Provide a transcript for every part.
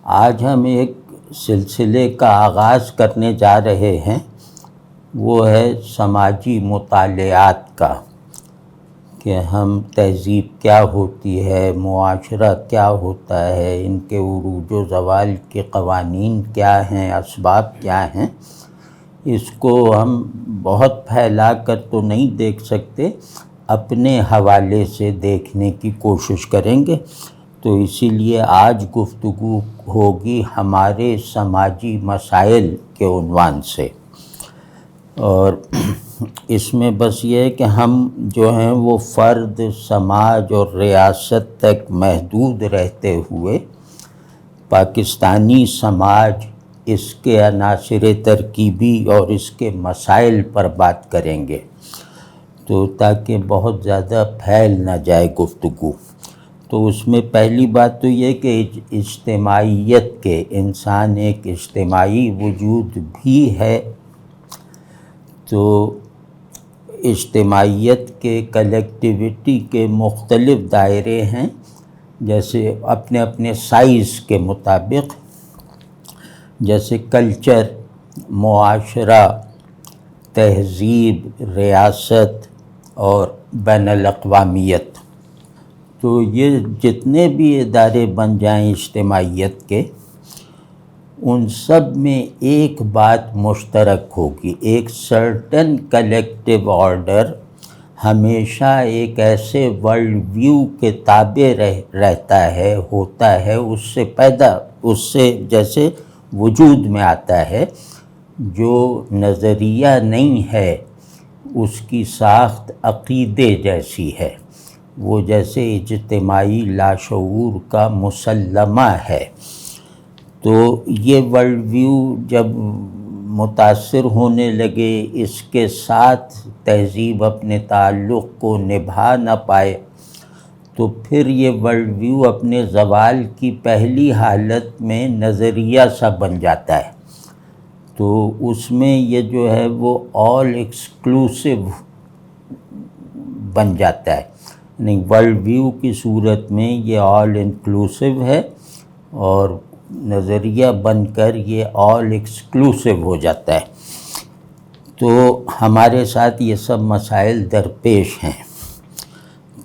آج ہم ایک سلسلے کا آغاز کرنے جا رہے ہیں، وہ ہے سماجی مطالعات کا، کہ ہم تہذیب کیا ہوتی ہے، معاشرہ کیا ہوتا ہے، ان کے عروج و زوال کے قوانین کیا ہیں، اسباب کیا ہیں۔ اس کو ہم بہت پھیلا کر تو نہیں دیکھ سکتے، اپنے حوالے سے دیکھنے کی کوشش کریں گے۔ تو اسی لیے آج گفتگو ہوگی ہمارے سماجی مسائل کے عنوان سے، اور اس میں بس یہ ہے کہ ہم جو ہیں وہ فرد، سماج اور ریاست تک محدود رہتے ہوئے پاکستانی سماج، اس کے عناصر ترکیبی اور اس کے مسائل پر بات کریں گے، تو تاکہ بہت زیادہ پھیل نہ جائے گفتگو۔ تو اس میں پہلی بات تو یہ کہ اجتماعیت کے، انسان ایک اجتماعی وجود بھی ہے، تو اجتماعیت کے، کلیکٹیویٹی کے مختلف دائرے ہیں، جیسے اپنے اپنے سائز کے مطابق، جیسے کلچر، معاشرہ، تہذیب، ریاست اور بین الاقوامیت۔ تو یہ جتنے بھی ادارے بن جائیں اجتماعیت کے، ان سب میں ایک بات مشترک ہوگی، ایک سرٹن کلیکٹیو آرڈر ہمیشہ ایک ایسے ورلڈ ویو کے تابع رہتا ہے، ہوتا ہے، اس سے جیسے وجود میں آتا ہے، جو نظریہ نہیں ہے، اس کی ساخت عقیدے جیسی ہے، وہ جیسے اجتماعی لاشعور کا مسلمہ ہے۔ تو یہ ورلڈ ویو جب متاثر ہونے لگے، اس کے ساتھ تہذیب اپنے تعلق کو نبھا نہ پائے، تو پھر یہ ورلڈ ویو اپنے زوال کی پہلی حالت میں نظریہ سا بن جاتا ہے۔ تو اس میں یہ جو ہے وہ آل ایکسکلوسیو بن جاتا ہے، یعنی ورلڈ ویو کی صورت میں یہ آل انکلوسیو ہے، اور نظریہ بن کر یہ آل ایکسکلوسیو ہو جاتا ہے۔ تو ہمارے ساتھ یہ سب مسائل درپیش ہیں۔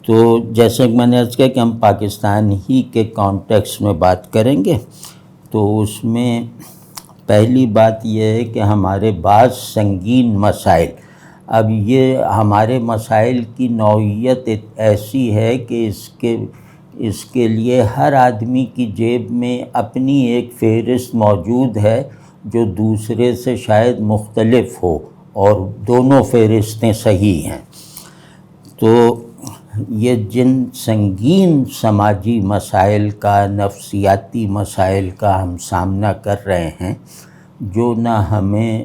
تو جیسے کہ میں نے عرض کیا کہ ہم پاکستان ہی کے کانٹیکسٹ میں بات کریں گے، تو اس میں پہلی بات یہ ہے کہ ہمارے بعض سنگین مسائل، اب یہ ہمارے مسائل کی نوعیت ایسی ہے کہ اس کے لیے ہر آدمی کی جیب میں اپنی ایک فہرست موجود ہے، جو دوسرے سے شاید مختلف ہو، اور دونوں فہرستیں صحیح ہیں۔ تو یہ جن سنگین سماجی مسائل کا، نفسیاتی مسائل کا ہم سامنا کر رہے ہیں، جو نہ ہمیں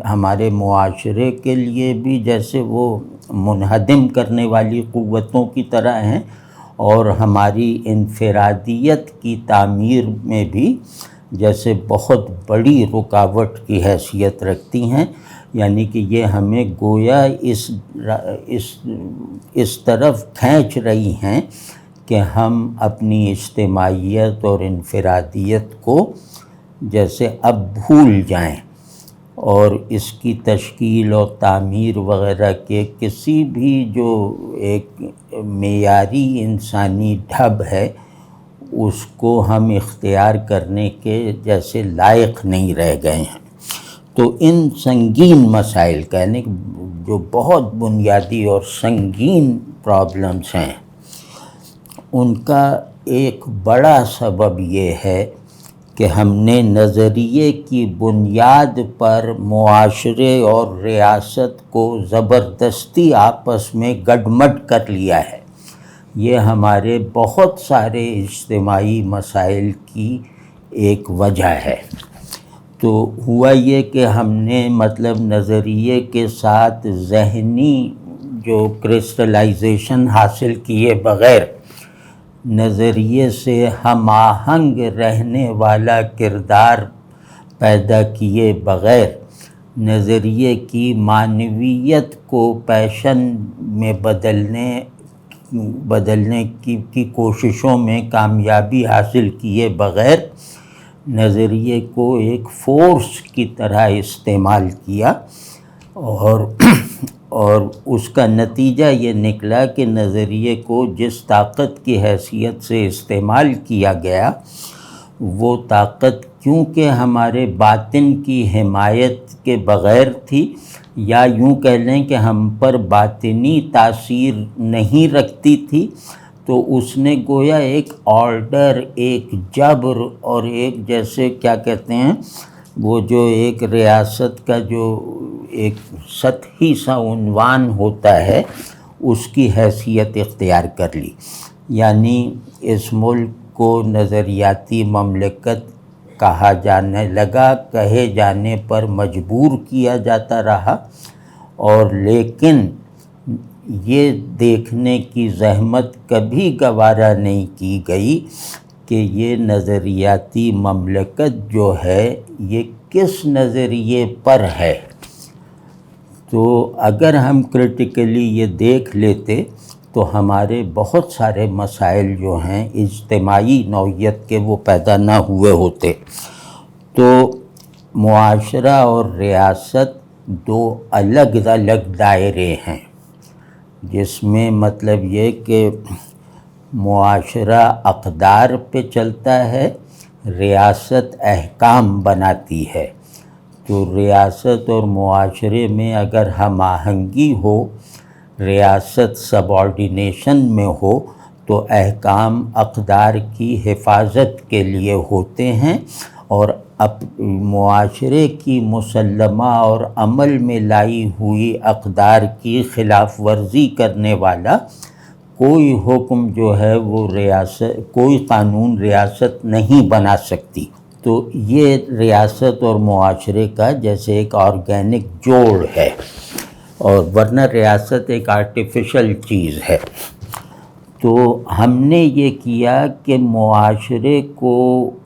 ہمارے معاشرے کے لیے بھی جیسے وہ منہدم کرنے والی قوتوں کی طرح ہیں، اور ہماری انفرادیت کی تعمیر میں بھی جیسے بہت بڑی رکاوٹ کی حیثیت رکھتی ہیں، یعنی کہ یہ ہمیں گویا اس طرف کھینچ رہی ہیں کہ ہم اپنی اجتماعیت اور انفرادیت کو جیسے اب بھول جائیں، اور اس کی تشکیل اور تعمیر وغیرہ کے کسی بھی جو ایک معیاری انسانی ڈھب ہے، اس کو ہم اختیار کرنے کے جیسے لائق نہیں رہ گئے ہیں۔ تو ان سنگین مسائل کا، یعنی جو بہت بنیادی اور سنگین پرابلمس ہیں، ان کا ایک بڑا سبب یہ ہے کہ ہم نے نظریے کی بنیاد پر معاشرے اور ریاست کو زبردستی آپس میں گڈمڈ کر لیا ہے۔ یہ ہمارے بہت سارے اجتماعی مسائل کی ایک وجہ ہے۔ تو ہوا یہ کہ ہم نے نظریے کے ساتھ ذہنی جو کرسٹلائزیشن حاصل کیے بغیر، نظریے سے ہم آہنگ رہنے والا کردار پیدا کیے بغیر، نظریے کی معنویت کو پیشن میں بدلنے بدلنے کی کوششوں میں کامیابی حاصل کیے بغیر نظریے کو ایک فورس کی طرح استعمال کیا، اور اس کا نتیجہ یہ نکلا کہ نظریے کو جس طاقت کی حیثیت سے استعمال کیا گیا، وہ طاقت کیونکہ ہمارے باطن کی حمایت کے بغیر تھی، یا یوں کہہ لیں کہ ہم پر باطنی تاثیر نہیں رکھتی تھی، تو اس نے گویا ایک آرڈر، ایک جبر اور ایک جیسے کیا کہتے ہیں وہ جو ایک ریاست کا جو ایک سطحی سا عنوان ہوتا ہے اس کی حیثیت اختیار کر لی۔ یعنی اس ملک کو نظریاتی مملکت کہا جانے لگا، کہے جانے پر مجبور کیا جاتا رہا، اور لیکن یہ دیکھنے کی زحمت کبھی گوارا نہیں کی گئی کہ یہ نظریاتی مملکت جو ہے یہ کس نظریے پر ہے۔ تو اگر ہم کرٹیکلی یہ دیکھ لیتے تو ہمارے بہت سارے مسائل جو ہیں اجتماعی نوعیت کے وہ پیدا نہ ہوئے ہوتے۔ تو معاشرہ اور ریاست دو الگ الگ دائرے ہیں، جس میں مطلب یہ کہ معاشرہ اقدار پہ چلتا ہے، ریاست احکام بناتی ہے۔ تو ریاست اور معاشرے میں اگر ہم آہنگی ہو، ریاست سب آرڈینیشن میں ہو، تو احکام اقدار کی حفاظت کے لیے ہوتے ہیں، اور معاشرے کی مسلمہ اور عمل میں لائی ہوئی اقدار کی خلاف ورزی کرنے والا کوئی حکم جو ہے وہ کوئی قانون ریاست نہیں بنا سکتی۔ تو یہ ریاست اور معاشرے کا جیسے ایک آرگینک جوڑ ہے، اور ورنہ ریاست ایک آرٹیفیشل چیز ہے۔ تو ہم نے یہ کیا کہ معاشرے کو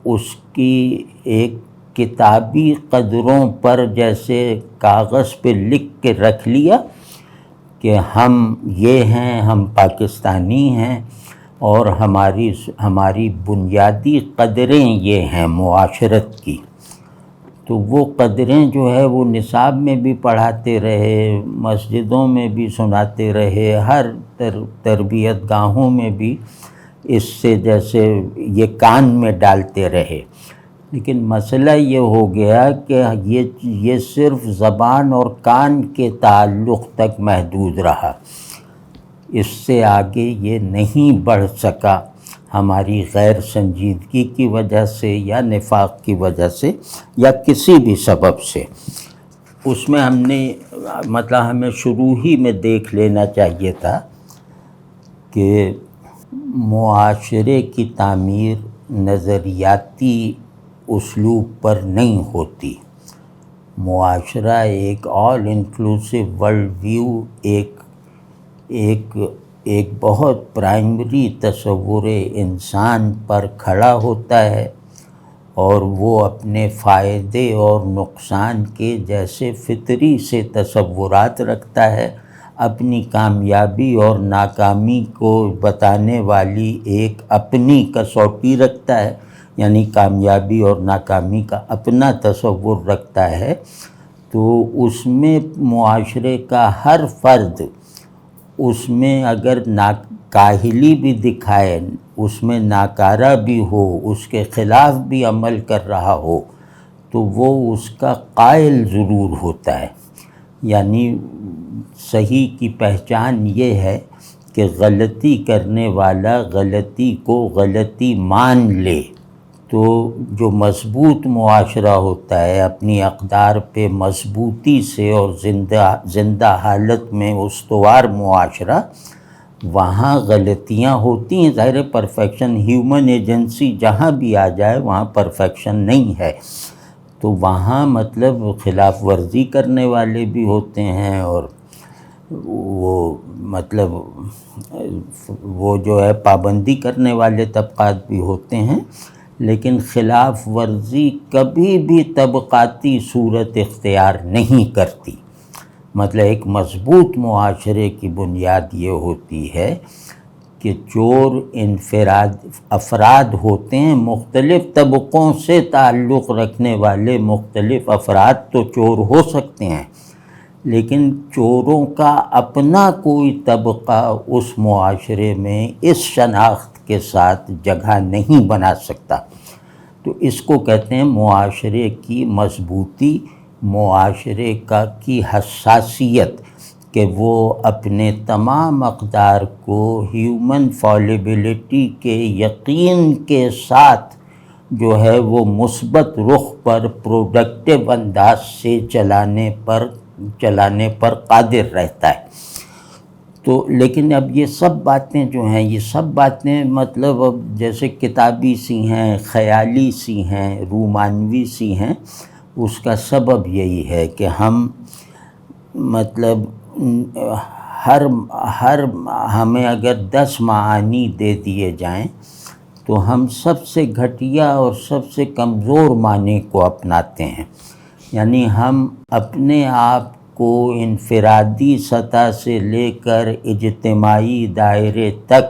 اس کی ایک کتابی قدروں پر جیسے کاغذ پہ لکھ کے رکھ لیا کہ ہم یہ ہیں، ہم پاکستانی ہیں، اور ہماری بنیادی قدریں یہ ہیں معاشرت کی۔ تو وہ قدریں جو ہے وہ نصاب میں بھی پڑھاتے رہے، مسجدوں میں بھی سناتے رہے، ہر تربیت گاہوں میں بھی اس سے جیسے یہ کان میں ڈالتے رہے۔ لیکن مسئلہ یہ ہو گیا کہ یہ صرف زبان اور کان کے تعلق تک محدود رہا، اس سے آگے یہ نہیں بڑھ سکا، ہماری غیر سنجیدگی کی وجہ سے یا نفاق کی وجہ سے یا کسی بھی سبب سے۔ اس میں ہم نے ہمیں شروع ہی میں دیکھ لینا چاہیے تھا کہ معاشرے کی تعمیر نظریاتی اسلوب پر نہیں ہوتی۔ معاشرہ ایک آل انکلوسیو ورلڈ ویو، ایک بہت پرائمری تصور انسان پر کھڑا ہوتا ہے، اور وہ اپنے فائدے اور نقصان کے جیسے فطری سے تصورات رکھتا ہے، اپنی کامیابی اور ناکامی کو بتانے والی ایک اپنی کسوٹی رکھتا ہے، یعنی کامیابی اور ناکامی کا اپنا تصور رکھتا ہے۔ تو اس میں معاشرے کا ہر فرد اس میں اگر کاہلی بھی دکھائے، اس میں ناکارہ بھی ہو، اس کے خلاف بھی عمل کر رہا ہو، تو وہ اس کا قائل ضرور ہوتا ہے۔ یعنی صحیح کی پہچان یہ ہے کہ غلطی کرنے والا غلطی کو غلطی مان لے۔ تو جو مضبوط معاشرہ ہوتا ہے، اپنی اقدار پہ مضبوطی سے اور زندہ حالت میں استوار معاشرہ، وہاں غلطیاں ہوتی ہیں، ظاہر پرفیکشن، ہیومن ایجنسی جہاں بھی آ جائے وہاں پرفیکشن نہیں ہے، تو وہاں خلاف ورزی کرنے والے بھی ہوتے ہیں، اور وہ جو ہے پابندی کرنے والے طبقات بھی ہوتے ہیں، لیکن خلاف ورزی کبھی بھی طبقاتی صورت اختیار نہیں کرتی۔ ایک مضبوط معاشرے کی بنیاد یہ ہوتی ہے کہ چور افراد ہوتے ہیں، مختلف طبقوں سے تعلق رکھنے والے مختلف افراد تو چور ہو سکتے ہیں، لیکن چوروں کا اپنا کوئی طبقہ اس معاشرے میں اس شناخت کے ساتھ جگہ نہیں بنا سکتا۔ تو اس کو کہتے ہیں معاشرے کی مضبوطی، معاشرے کی حساسیت، کہ وہ اپنے تمام اقدار کو ہیومن فالبلٹی کے یقین کے ساتھ جو ہے وہ مثبت رخ پر پروڈکٹیو انداز سے چلانے پر قادر رہتا ہے۔ تو لیکن اب یہ سب باتیں جو ہیں، یہ سب باتیں مطلب اب جیسے کتابی سی ہیں، خیالی سی ہیں، رومانوی سی ہیں۔ اس کا سبب یہی ہے کہ ہم مطلب ہمیں اگر 10 معانی دے دیے جائیں تو ہم سب سے گھٹیا اور سب سے کمزور معنی کو اپناتے ہیں۔ یعنی ہم اپنے آپ کو انفرادی سطح سے لے کر اجتماعی دائرے تک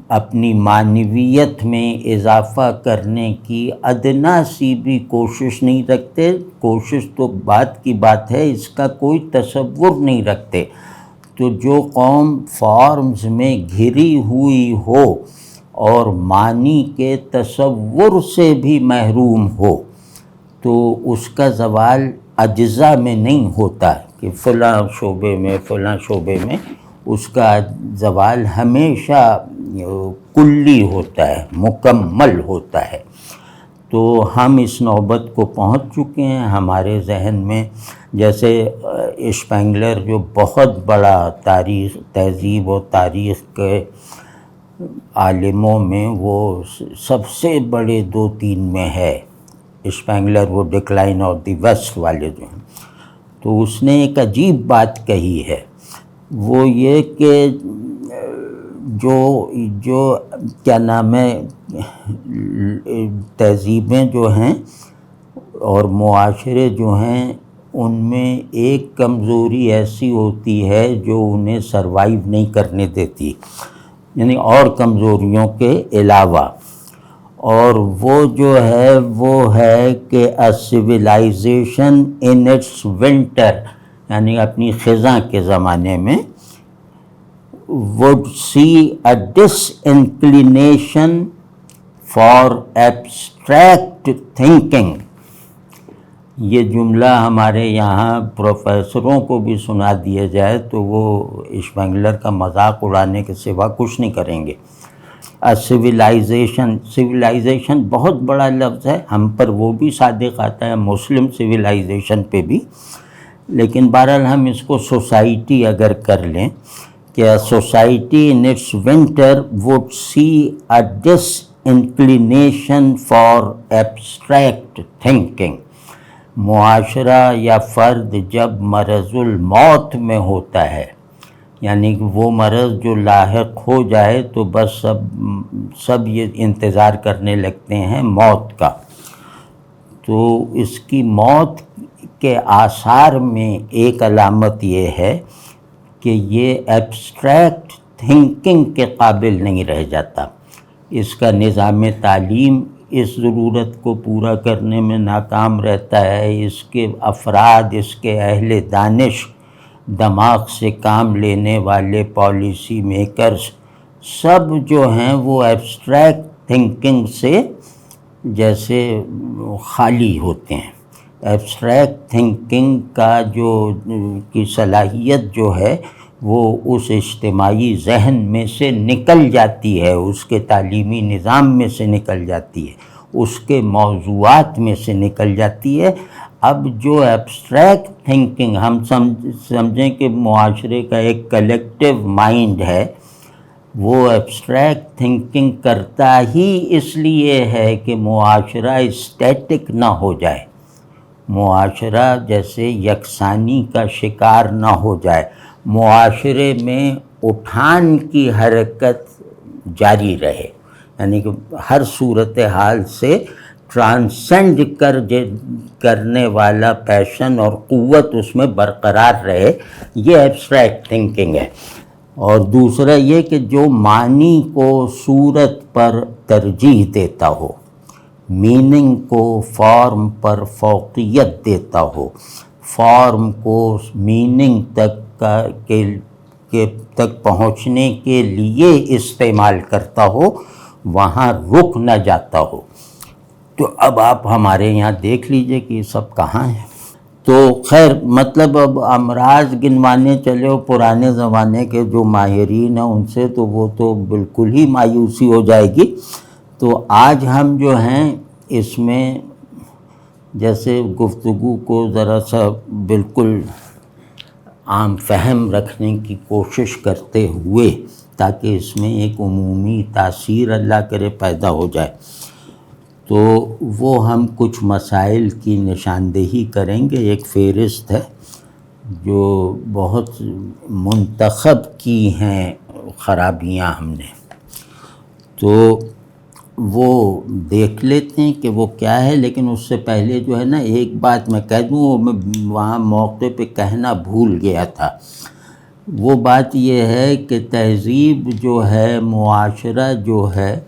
اپنی معنویت میں اضافہ کرنے کی ادنا سی بھی کوشش نہیں رکھتے۔ کوشش تو بات کی بات ہے، اس کا کوئی تصور نہیں رکھتے۔ تو جو قوم فارمز میں گھری ہوئی ہو اور معنی کے تصور سے بھی محروم ہو تو اس کا زوال اجزاء میں نہیں ہوتا کہ فلاں شعبے میں اس کا زوال ہمیشہ کلی ہوتا ہے، مکمل ہوتا ہے۔ تو ہم اس نوبت کو پہنچ چکے ہیں ہمارے ذہن میں، جیسے اسپینگلر جو بہت بڑا تہذیب و تاریخ کے عالموں میں وہ سب سے بڑے 2-3 میں ہے اسپینگلر، وہ ڈکلائن آف دی ویسٹ والے جو ہیں۔ تو اس نے ایک عجیب بات کہی ہے، وہ یہ کہ جو کیا نام ہے تہذیبیں جو ہیں اور معاشرے جو ہیں ان میں ایک کمزوری ایسی ہوتی ہے جو انہیں سروائیو نہیں کرنے دیتی، یعنی اور کمزوریوں کے علاوہ، اور وہ جو ہے وہ ہے کہ a civilization in its winter، یعنی اپنی خزاں کے زمانے میں would see a disinclination for abstract thinking۔ یہ جملہ ہمارے یہاں پروفیسروں کو بھی سنا دیا جائے تو وہ اسپینگلر کا مذاق اڑانے کے سوا کچھ نہیں کریں گے۔ سویلائزیشن بہت بڑا لفظ ہے، ہم پر وہ بھی صادق آتا ہے، مسلم سویلائزیشن پہ بھی، لیکن بہرحال ہم اس کو سوسائٹی اگر کر لیں کہ society in its winter would see a disinclination for abstract thinking. معاشرہ یا فرد جب مرض الموت میں ہوتا ہے، یعنی کہ وہ مرض جو لاحق ہو جائے تو بس سب یہ انتظار کرنے لگتے ہیں موت کا، تو اس کی موت کے آثار میں ایک علامت یہ ہے کہ یہ ایبسٹریکٹ تھنکنگ کے قابل نہیں رہ جاتا۔ اس کا نظام تعلیم اس ضرورت کو پورا کرنے میں ناکام رہتا ہے، اس کے افراد، اس کے اہل دانش، دماغ سے کام لینے والے پالیسی میکرز، سب جو ہیں وہ ایبسٹریکٹ تھنکنگ سے جیسے خالی ہوتے ہیں۔ ایبسٹریکٹ تھنکنگ کی صلاحیت جو ہے وہ اس اجتماعی ذہن میں سے نکل جاتی ہے، اس کے تعلیمی نظام میں سے نکل جاتی ہے، اس کے موضوعات میں سے نکل جاتی ہے۔ اب جو ایبسٹریکٹ تھنکنگ ہم سمجھیں کہ معاشرے کا ایک کلیکٹیو مائنڈ ہے، وہ ایبسٹریکٹ تھنکنگ کرتا ہی اس لیے ہے کہ معاشرہ اسٹیٹک نہ ہو جائے، معاشرہ جیسے یکسانی کا شکار نہ ہو جائے، معاشرے میں اٹھان کی حرکت جاری رہے، یعنی کہ ہر صورتحال سے ٹرانسینڈ کرنے والا پیشن اور قوت اس میں برقرار رہے، یہ ایبسٹریکٹ تھنکنگ ہے۔ اور دوسرا یہ کہ جو معنی کو صورت پر ترجیح دیتا ہو، میننگ کو فارم پر فوقیت دیتا ہو، فارم کو میننگ تک پہنچنے کے لیے استعمال کرتا ہو، وہاں رک نہ جاتا ہو۔ تو اب آپ ہمارے یہاں دیکھ لیجئے کہ یہ سب کہاں ہے۔ تو خیر مطلب اب امراض گنوانے چلے ہو پرانے زمانے کے جو ماہرین ہیں ان سے، تو وہ تو بالکل ہی مایوسی ہو جائے گی۔ تو آج ہم جو ہیں اس میں جیسے گفتگو کو ذرا سا بالکل عام فہم رکھنے کی کوشش کرتے ہوئے، تاکہ اس میں ایک عمومی تاثیر اللہ کرے پیدا ہو جائے، تو وہ ہم کچھ مسائل کی نشاندہی کریں گے۔ ایک فہرست ہے جو بہت منتخب کی ہیں خرابیاں ہم نے، تو وہ دیکھ لیتے ہیں کہ وہ کیا ہے۔ لیکن اس سے پہلے جو ہے نا ایک بات میں کہہ دوں، وہ میں وہاں موقع پہ کہنا بھول گیا تھا۔ وہ بات یہ ہے کہ تہذیب جو ہے، معاشرہ جو ہے،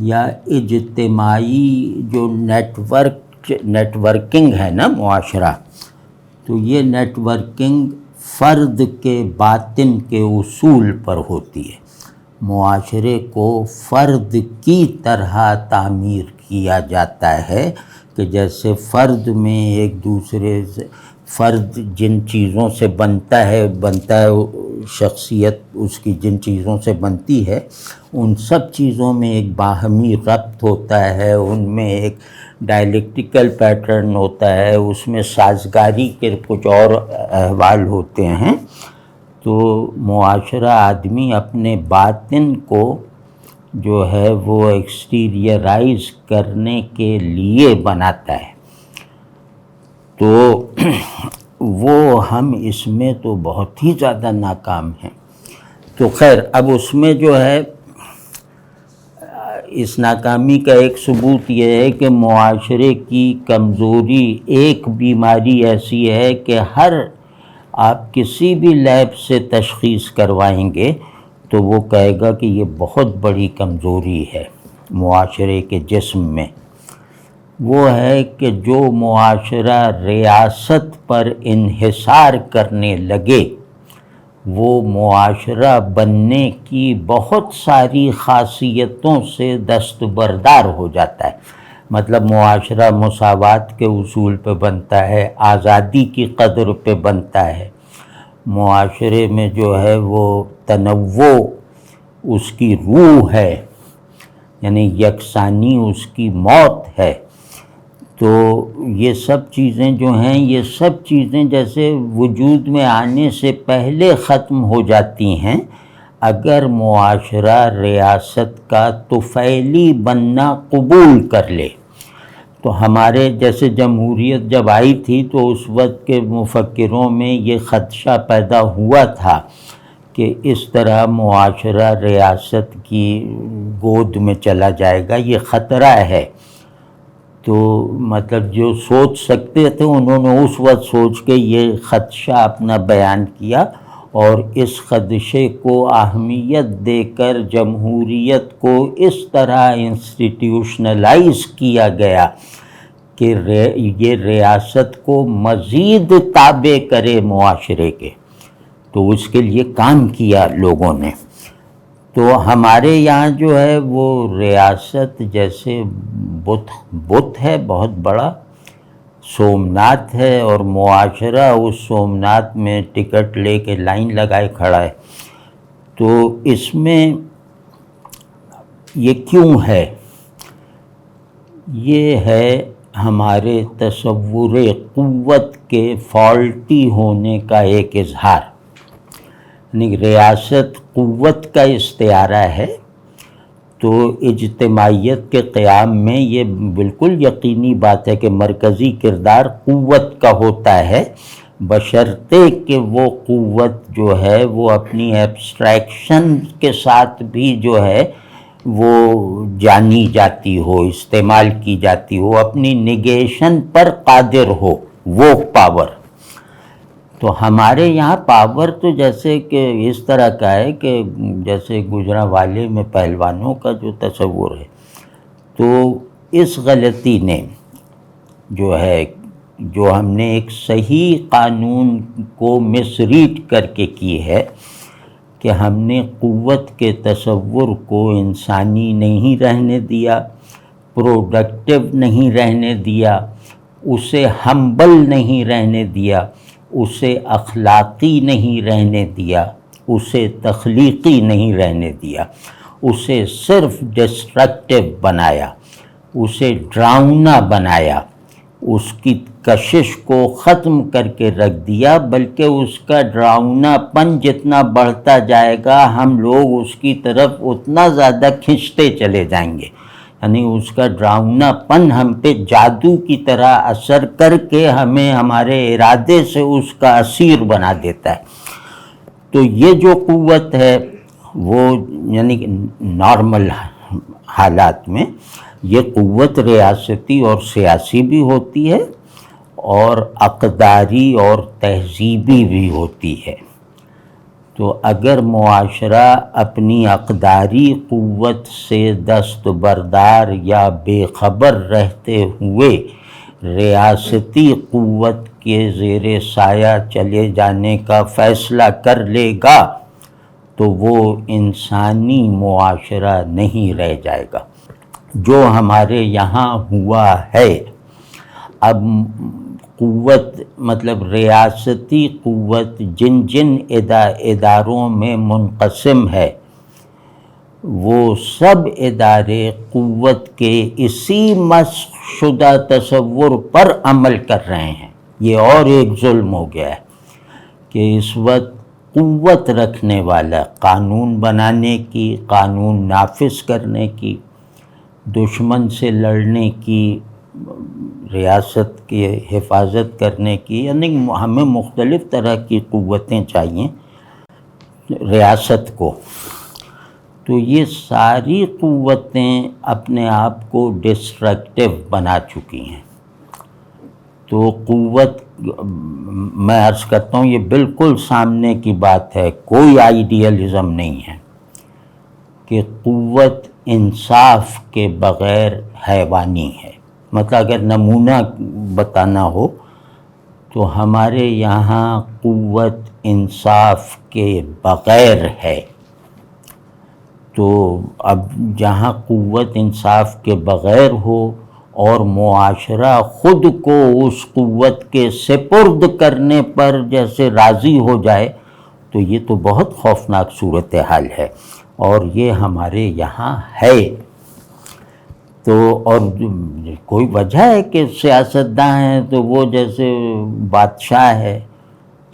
یا اجتماعی جو نیٹ ورکنگ ہے نا معاشرہ، تو یہ نیٹ ورکنگ فرد کے باطن کے اصول پر ہوتی ہے۔ معاشرے کو فرد کی طرح تعمیر کیا جاتا ہے کہ جیسے فرد میں ایک دوسرے سے، فرد جن چیزوں سے بنتا ہے شخصیت اس کی جن چیزوں سے بنتی ہے، ان سب چیزوں میں ایک باہمی ربط ہوتا ہے، ان میں ایک ڈائلیکٹیکل پیٹرن ہوتا ہے، اس میں سازگاری کے کچھ اور احوال ہوتے ہیں۔ تو معاشرہ آدمی اپنے باطن کو جو ہے وہ ایکسٹیریئرائز کرنے کے لیے بناتا ہے، تو وہ ہم اس میں تو بہت ہی زیادہ ناکام ہیں۔ تو خیر اب اس میں جو ہے اس ناکامی کا ایک ثبوت یہ ہے کہ معاشرے کی کمزوری، ایک بیماری ایسی ہے کہ آپ کسی بھی لیب سے تشخیص کروائیں گے تو وہ کہے گا کہ یہ بہت بڑی کمزوری ہے معاشرے کے جسم میں۔ وہ ہے کہ جو معاشرہ ریاست پر انحصار کرنے لگے، وہ معاشرہ بننے کی بہت ساری خاصیتوں سے دستبردار ہو جاتا ہے۔ مطلب معاشرہ مساوات کے اصول پہ بنتا ہے، آزادی کی قدر پہ بنتا ہے، معاشرے میں جو ہے وہ تنوع اس کی روح ہے، یعنی یکسانی اس کی موت ہے۔ تو یہ سب چیزیں جو ہیں، یہ سب چیزیں جیسے وجود میں آنے سے پہلے ختم ہو جاتی ہیں اگر معاشرہ ریاست کا طفیلی بننا قبول کر لے۔ تو ہمارے جیسے جمہوریت جب آئی تھی تو اس وقت کے مفکروں میں یہ خدشہ پیدا ہوا تھا کہ اس طرح معاشرہ ریاست کی گود میں چلا جائے گا، یہ خطرہ ہے۔ تو مطلب جو سوچ سکتے تھے انہوں نے اس وقت سوچ کے یہ خدشہ اپنا بیان کیا، اور اس خدشے کو اہمیت دے کر جمہوریت کو اس طرح انسٹیٹیوشنلائز کیا گیا کہ یہ ریاست کو مزید تابع کرے معاشرے کے۔ تو اس کے لیے کام کیا لوگوں نے۔ تو ہمارے یہاں جو ہے وہ ریاست جیسے بت ہے بہت بڑا، سومناتھ ہے، اور معاشرہ اس سومناتھ میں ٹکٹ لے کے لائن لگائے کھڑا ہے۔ تو اس میں یہ کیوں ہے؟ یہ ہے ہمارے تصور قوت کے فالٹی ہونے کا ایک اظہار۔ یعنی ریاست قوت کا استعارہ ہے، تو اجتماعیت کے قیام میں یہ بالکل یقینی بات ہے کہ مرکزی کردار قوت کا ہوتا ہے، بشرطے کہ وہ قوت جو ہے وہ اپنی ایبسٹریکشن کے ساتھ بھی جو ہے وہ جانی جاتی ہو، استعمال کی جاتی ہو، اپنی نگیشن پر قادر ہو، وہ پاور۔ تو ہمارے یہاں پاور تو جیسے کہ اس طرح کا ہے کہ جیسے گوجرانوالے میں پہلوانوں کا جو تصور ہے، تو اس غلطی نے جو ہے، جو ہم نے ایک صحیح قانون کو مس ریڈ کر کے کی ہے کہ ہم نے قوت کے تصور کو انسانی نہیں رہنے دیا، پروڈکٹیو نہیں رہنے دیا، اسے ہمبل نہیں رہنے دیا، اسے اخلاقی نہیں رہنے دیا، اسے تخلیقی نہیں رہنے دیا، اسے صرف ڈسٹرکٹیو بنایا، اسے ڈراؤنا بنایا، اس کی کشش کو ختم کر کے رکھ دیا، بلکہ اس کا ڈراؤنا پن جتنا بڑھتا جائے گا ہم لوگ اس کی طرف اتنا زیادہ کھنچتے چلے جائیں گے، یعنی اس کا ڈراؤنا پن ہم پہ جادو کی طرح اثر کر کے ہمیں ہمارے ارادے سے اس کا اسیر بنا دیتا ہے۔ تو یہ جو قوت ہے وہ یعنی کہ نارمل حالات میں یہ قوت ریاستی اور سیاسی بھی ہوتی ہے اور اقداری اور تہذیبی بھی ہوتی ہے۔ تو اگر معاشرہ اپنی اقداری قوت سے دستبردار یا بے خبر رہتے ہوئے ریاستی قوت کے زیر سایہ چلے جانے کا فیصلہ کر لے گا تو وہ انسانی معاشرہ نہیں رہ جائے گا۔ جو ہمارے یہاں ہوا ہے، اب قوت مطلب ریاستی قوت جن جن اداروں میں منقسم ہے، وہ سب ادارے قوت کے اسی مسخ شدہ تصور پر عمل کر رہے ہیں۔ یہ اور ایک ظلم ہو گیا ہے کہ اس وقت قوت رکھنے والا قانون بنانے کی، قانون نافذ کرنے کی، دشمن سے لڑنے کی، ریاست کی حفاظت کرنے کی، یعنی ہمیں مختلف طرح کی قوتیں چاہیے ریاست کو۔ تو یہ ساری قوتیں اپنے آپ کو ڈسٹرکٹیو بنا چکی ہیں۔ تو قوت، میں عرض کرتا ہوں یہ بالکل سامنے کی بات ہے، کوئی آئیڈیلزم نہیں ہے کہ قوت انصاف کے بغیر حیوانی ہے۔ مطلب اگر نمونہ بتانا ہو تو ہمارے یہاں قوت انصاف کے بغیر ہے۔ تو اب جہاں قوت انصاف کے بغیر ہو اور معاشرہ خود کو اس قوت کے سپرد کرنے پر جیسے راضی ہو جائے تو یہ تو بہت خوفناک صورتحال ہے، اور یہ ہمارے یہاں ہے۔ تو اور کوئی وجہ ہے کہ سیاستداں ہیں تو وہ جیسے بادشاہ ہے،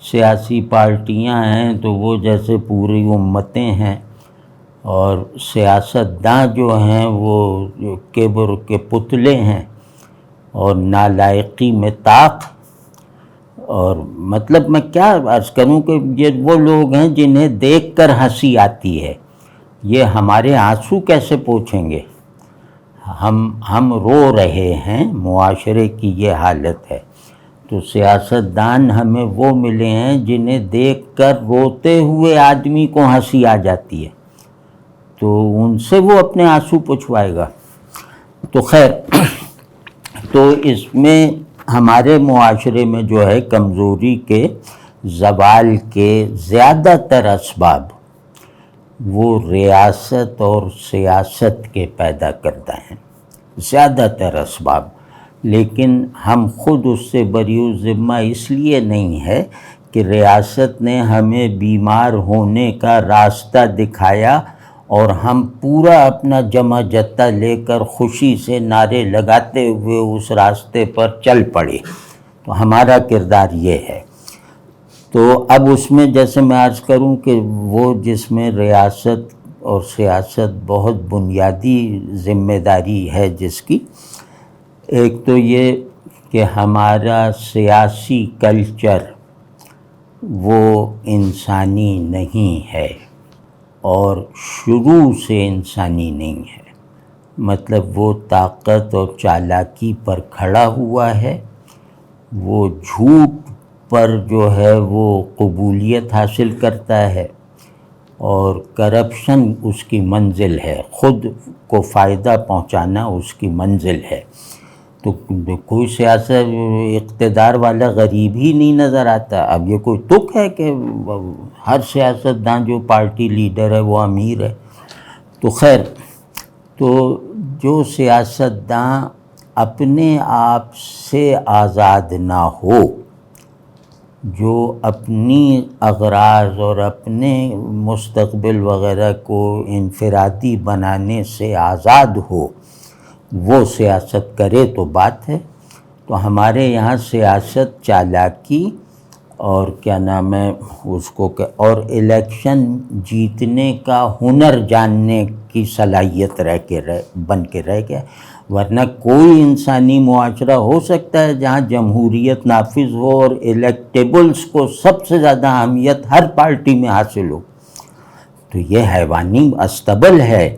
سیاسی پارٹیاں ہیں تو وہ جیسے پوری امتیں ہیں، اور سیاستداں جو ہیں وہ کبر کے پتلے ہیں اور نالائقی میں طاق۔ اور مطلب میں کیا عرض کروں کہ یہ وہ لوگ ہیں جنہیں دیکھ کر ہنسی آتی ہے۔ یہ ہمارے آنسو کیسے پوچھیں گے؟ ہم رو رہے ہیں، معاشرے کی یہ حالت ہے۔ تو سیاستدان ہمیں وہ ملے ہیں جنہیں دیکھ کر روتے ہوئے آدمی کو ہنسی آ جاتی ہے، تو ان سے وہ اپنے آنسو پچھوائے گا۔ تو خیر، تو اس میں ہمارے معاشرے میں جو ہے کمزوری کے زوال کے زیادہ تر اسباب وہ ریاست اور سیاست کے پیدا کردہ ہیں، زیادہ تر اسباب۔ لیکن ہم خود اس سے بری ذمہ اس لیے نہیں ہے کہ ریاست نے ہمیں بیمار ہونے کا راستہ دکھایا اور ہم پورا اپنا جمع جتہ لے کر خوشی سے نعرے لگاتے ہوئے اس راستے پر چل پڑے۔ تو ہمارا کردار یہ ہے۔ تو اب اس میں جیسے میں عرض کروں کہ وہ جس میں ریاست اور سیاست بہت بنیادی ذمہ داری ہے جس کی، ایک تو یہ کہ ہمارا سیاسی کلچر وہ انسانی نہیں ہے اور شروع سے انسانی نہیں ہے۔ مطلب وہ طاقت اور چالاکی پر کھڑا ہوا ہے، وہ جھوٹ پر جو ہے وہ قبولیت حاصل کرتا ہے اور کرپشن اس کی منزل ہے، خود کو فائدہ پہنچانا اس کی منزل ہے۔ تو کوئی سیاست اقتدار والا غریب ہی نہیں نظر آتا۔ اب یہ کوئی تک ہے کہ ہر سیاستدان جو پارٹی لیڈر ہے وہ امیر ہے؟ تو خیر، تو جو سیاستدان اپنے آپ سے آزاد نہ ہو، جو اپنی اغراض اور اپنے مستقبل وغیرہ کو انفرادی بنانے سے آزاد ہو، وہ سیاست کرے تو بات ہے۔ تو ہمارے یہاں سیاست چالاکی اور کیا نام ہے اس کو اور الیکشن جیتنے کا ہنر جاننے کی صلاحیت بن کے رہ گیا۔ ورنہ کوئی انسانی معاشرہ ہو سکتا ہے جہاں جمہوریت نافذ ہو اور الیکٹیبلز کو سب سے زیادہ اہمیت ہر پارٹی میں حاصل ہو؟ تو یہ حیوانی استبل ہے۔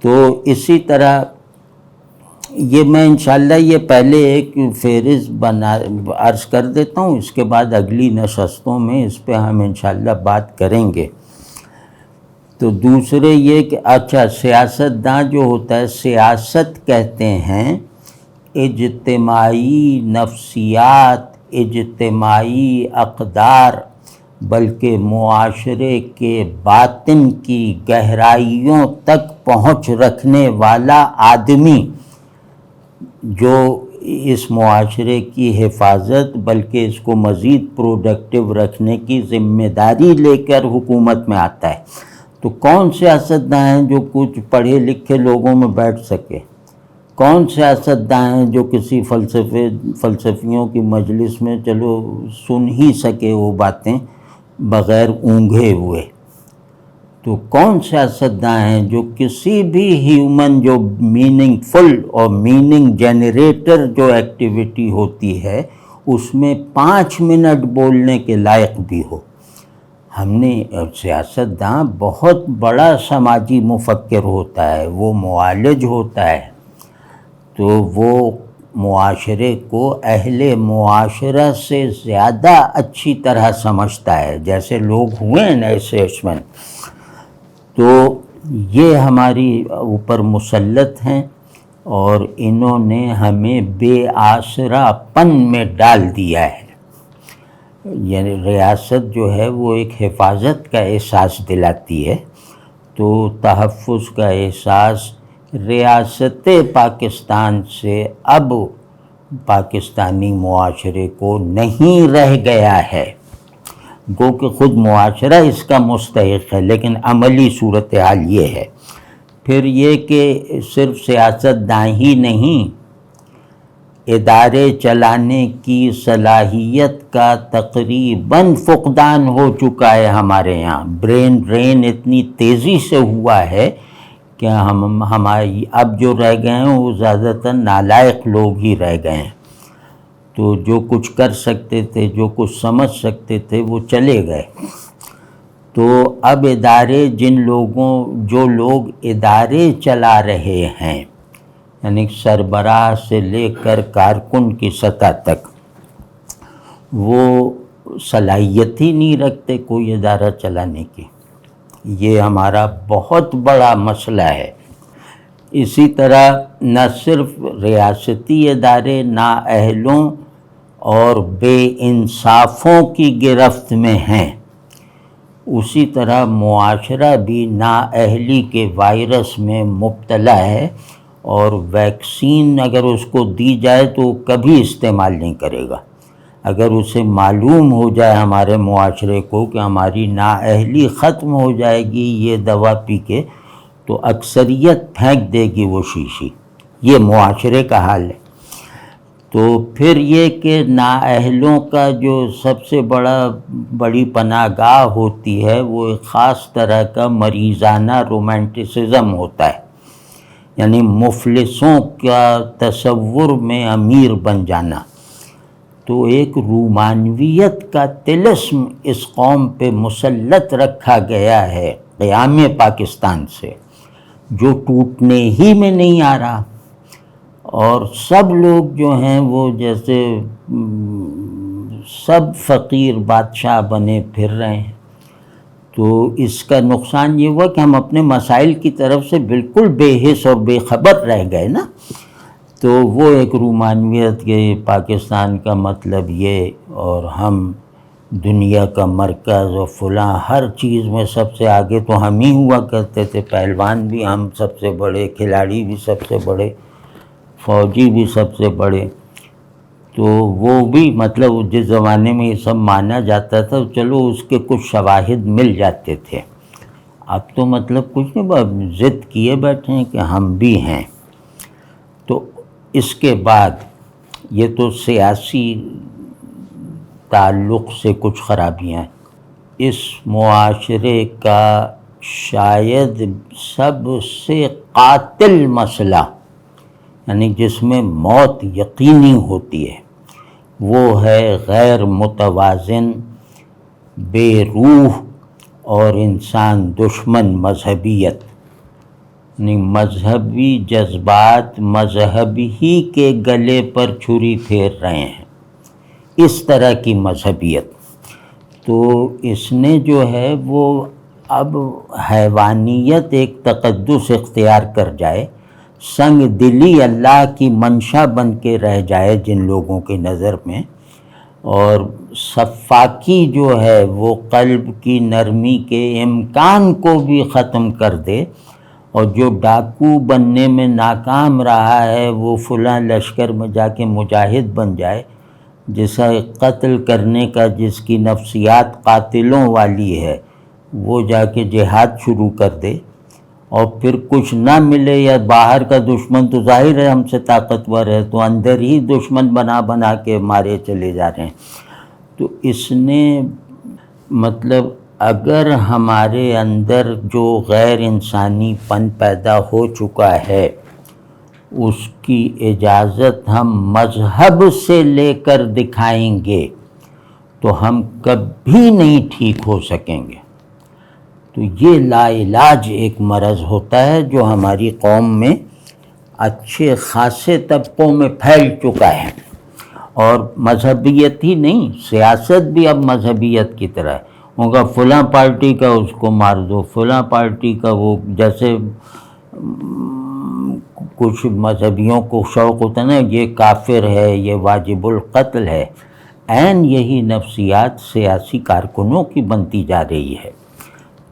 تو اسی طرح یہ میں انشاءاللہ یہ پہلے ایک فہرست عرض کر دیتا ہوں، اس کے بعد اگلی نشستوں میں اس پہ ہم انشاءاللہ بات کریں گے۔ تو دوسرے یہ کہ اچھا، سیاستدان جو ہوتا ہے، سیاست کہتے ہیں اجتماعی نفسیات، اجتماعی اقدار، بلکہ معاشرے کے باطن کی گہرائیوں تک پہنچ رکھنے والا آدمی، جو اس معاشرے کی حفاظت بلکہ اس کو مزید پروڈکٹیو رکھنے کی ذمہ داری لے کر حکومت میں آتا ہے۔ تو کون سیاستدان ہیں جو کچھ پڑھے لکھے لوگوں میں بیٹھ سکے؟ کون سیاستدان ہیں جو کسی فلسفیوں کی مجلس میں چلو سن ہی سکے وہ باتیں بغیر اونگھے ہوئے؟ تو کون سیاستدان ہیں جو کسی بھی ہیومن جو میننگ فل اور میننگ جنریٹر جو ایکٹیویٹی ہوتی ہے اس میں 5 منٹ بولنے کے لائق بھی ہو؟ ہم نے سیاستدان بہت بڑا سماجی مفکر ہوتا ہے، وہ معالج ہوتا ہے، تو وہ معاشرے کو اہل معاشرہ سے زیادہ اچھی طرح سمجھتا ہے، جیسے لوگ ہوئے ہیں ایسے تو یہ ہماری اوپر مسلط ہیں اور انہوں نے ہمیں بے آسرا پن میں ڈال دیا ہے۔ یعنی ریاست جو ہے وہ ایک حفاظت کا احساس دلاتی ہے، تو تحفظ کا احساس ریاست پاکستان سے اب پاکستانی معاشرے کو نہیں رہ گیا ہے۔ گو کہ خود معاشرہ اس کا مستحق ہے، لیکن عملی صورتحال یہ ہے۔ پھر یہ کہ صرف سیاستدان ہی نہیں، ادارے چلانے کی صلاحیت کا تقریباً فقدان ہو چکا ہے ہمارے یہاں۔ برین ڈرین اتنی تیزی سے ہوا ہے کہ ہماری اب جو رہ گئے ہیں وہ زیادہ تر نالائق لوگ ہی رہ گئے ہیں۔ تو جو کچھ کر سکتے تھے، جو کچھ سمجھ سکتے تھے، وہ چلے گئے۔ تو اب ادارے جو لوگ ادارے چلا رہے ہیں، یعنی سربراہ سے لے کر کارکن کی سطح تک، وہ صلاحیت ہی نہیں رکھتے کوئی ادارہ چلانے کی۔ یہ ہمارا بہت بڑا مسئلہ ہے۔ اسی طرح نہ صرف ریاستی ادارے نااہلوں اور بے انصافوں کی گرفت میں ہیں، اسی طرح معاشرہ بھی نااہلی کے وائرس میں مبتلا ہے، اور ویکسین اگر اس کو دی جائے تو کبھی استعمال نہیں کرے گا۔ اگر اسے معلوم ہو جائے ہمارے معاشرے کو کہ ہماری نااہلی ختم ہو جائے گی یہ دوا پی کے، تو اکثریت پھینک دے گی وہ شیشی۔ یہ معاشرے کا حال ہے۔ تو پھر یہ کہ نااہلوں کا جو سب سے بڑی پناہ گاہ ہوتی ہے، وہ ایک خاص طرح کا مریضانہ رومانٹسزم ہوتا ہے، یعنی مفلسوں کا تصور میں امیر بن جانا۔ تو ایک رومانویت کا طلسم اس قوم پہ مسلط رکھا گیا ہے قیام پاکستان سے، جو ٹوٹنے ہی میں نہیں آ رہا۔ اور سب لوگ جو ہیں وہ جیسے سب فقیر بادشاہ بنے پھر رہے ہیں، تو اس کا نقصان یہ ہوا کہ ہم اپنے مسائل کی طرف سے بالکل بے حس اور بے خبر رہ گئے نا۔ تو وہ ایک رومانویت کے پاکستان کا مطلب یہ، اور ہم دنیا کا مرکز اور فلاں ہر چیز میں سب سے آگے تو ہم ہی ہوا کرتے تھے، پہلوان بھی ہم سب سے بڑے، کھلاڑی بھی سب سے بڑے، فوجی بھی سب سے بڑے۔ تو وہ بھی مطلب جس زمانے میں یہ سب مانا جاتا تھا، چلو اس کے کچھ شواہد مل جاتے تھے۔ اب تو مطلب کچھ نہیں، ضد کیے بیٹھے ہیں کہ ہم بھی ہیں۔ تو اس کے بعد یہ تو سیاسی تعلق سے کچھ خرابیاں ہیں۔ اس معاشرے کا شاید سب سے قاتل مسئلہ، یعنی جس میں موت یقینی ہوتی ہے، وہ ہے غیر متوازن، بے روح اور انسان دشمن مذہبیت، یعنی مذہبی جذبات مذہب ہی کے گلے پر چھری پھیر رہے ہیں، اس طرح کی مذہبیت۔ تو اس نے جو ہے وہ اب حیوانیت ایک تقدس اختیار کر جائے، سنگ دلی اللہ کی منشا بن کے رہ جائے جن لوگوں کی نظر میں، اور صفاکی جو ہے وہ قلب کی نرمی کے امکان کو بھی ختم کر دے، اور جو ڈاکو بننے میں ناکام رہا ہے وہ فلاں لشکر میں جا کے مجاہد بن جائے، جیسا قتل کرنے کا جس کی نفسیات قاتلوں والی ہے وہ جا کے جہاد شروع کر دے، اور پھر کچھ نہ ملے یا باہر کا دشمن تو ظاہر ہے ہم سے طاقتور ہے، تو اندر ہی دشمن بنا بنا کے مارے چلے جا رہے ہیں۔ تو اس نے مطلب اگر ہمارے اندر جو غیر انسانی پن پیدا ہو چکا ہے، اس کی اجازت ہم مذہب سے لے کر دکھائیں گے تو ہم کبھی نہیں ٹھیک ہو سکیں گے۔ تو یہ لا علاج ایک مرض ہوتا ہے جو ہماری قوم میں اچھے خاصے طبقوں میں پھیل چکا ہے، اور مذہبیت ہی نہیں، سیاست بھی اب مذہبیت کی طرح ہے۔ ان کا فلاں پارٹی کا اس کو مار دو، فلاں پارٹی کا وہ، جیسے کچھ مذہبیوں کو شوق ہوتا ہے نا یہ کافر ہے، یہ واجب القتل ہے، عین یہی نفسیات سیاسی کارکنوں کی بنتی جا رہی ہے۔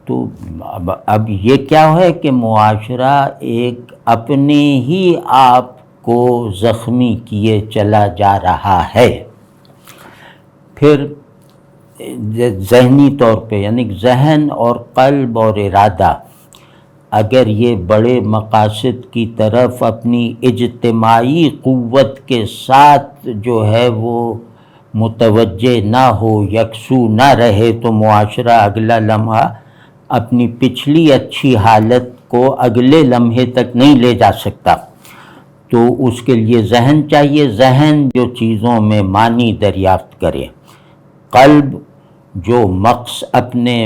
تو اب یہ کیا ہے کہ معاشرہ ایک اپنے ہی آپ کو زخمی کیے چلا جا رہا ہے۔ پھر ذہنی طور پہ، یعنی ذہن اور قلب اور ارادہ اگر یہ بڑے مقاصد کی طرف اپنی اجتماعی قوت کے ساتھ جو ہے وہ متوجہ نہ ہو، یکسو نہ رہے، تو معاشرہ اگلا لمحہ اپنی پچھلی اچھی حالت کو اگلے لمحے تک نہیں لے جا سکتا۔ تو اس کے لیے ذہن چاہیے، ذہن جو چیزوں میں معنی دریافت کرے، قلب جو اپنے